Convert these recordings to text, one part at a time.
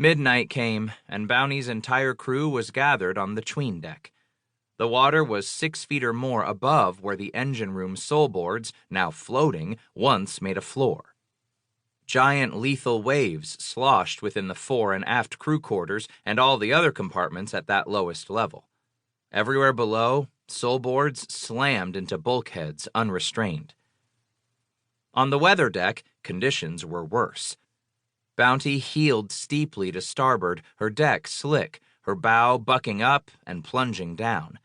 Midnight came, and Bounty's entire crew was gathered on the 'tween deck. The water was 6 feet or more above where the engine room soulboards, now floating, once made a floor. Giant lethal waves sloshed within the fore and aft crew quarters and all the other compartments at that lowest level. Everywhere below, soulboards slammed into bulkheads unrestrained. On the weather deck, conditions were worse. Bounty heeled steeply to starboard, her deck slick, her bow bucking up and plunging down.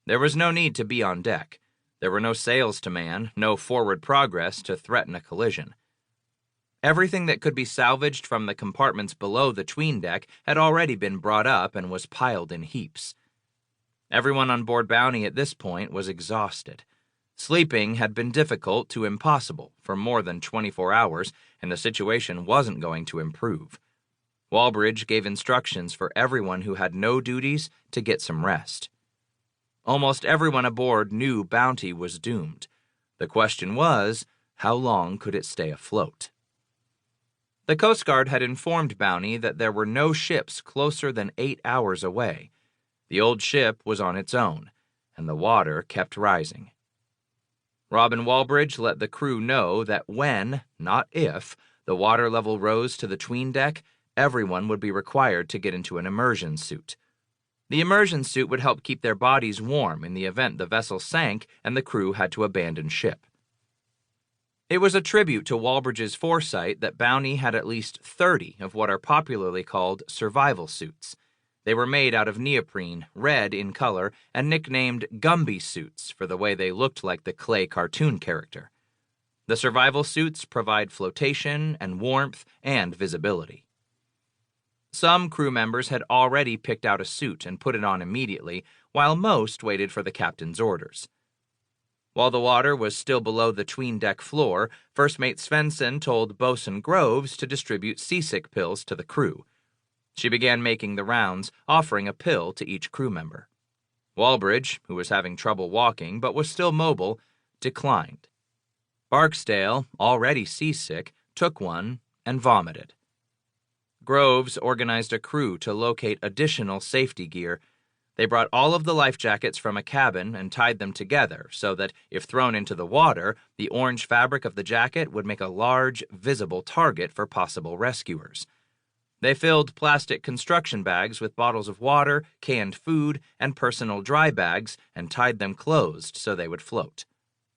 There was no need to be on deck. There were no sails to man, no forward progress to threaten a collision. Everything that could be salvaged from the compartments below the 'tween deck had already been brought up and was piled in heaps. Everyone on board Bounty at this point was exhausted. Sleeping had been difficult to impossible for more than 24 hours, and the situation wasn't going to improve. Walbridge gave instructions for everyone who had no duties to get some rest. Almost everyone aboard knew Bounty was doomed. The question was, how long could it stay afloat? The Coast Guard had informed Bounty that there were no ships closer than 8 hours away. The old ship was on its own, and the water kept rising. Robin Walbridge let the crew know that when, not if, the water level rose to the 'tween deck, everyone would be required to get into an immersion suit. The immersion suit would help keep their bodies warm in the event the vessel sank and the crew had to abandon ship. It was a tribute to Walbridge's foresight that Bounty had at least 30 of what are popularly called survival suits. They were made out of neoprene, red in color, and nicknamed Gumby suits for the way they looked like the clay cartoon character. The survival suits provide flotation and warmth and visibility. Some crew members had already picked out a suit and put it on immediately, while most waited for the captain's orders. While the water was still below the 'tween deck floor, First Mate Svensson told Bosun Groves to distribute seasick pills to the crew. She began making the rounds, offering a pill to each crew member. Walbridge, who was having trouble walking but was still mobile, declined. Barksdale, already seasick, took one and vomited. Groves organized a crew to locate additional safety gear. They brought all of the life jackets from a cabin and tied them together so that, if thrown into the water, the orange fabric of the jacket would make a large, visible target for possible rescuers. They filled plastic construction bags with bottles of water, canned food, and personal dry bags and tied them closed so they would float.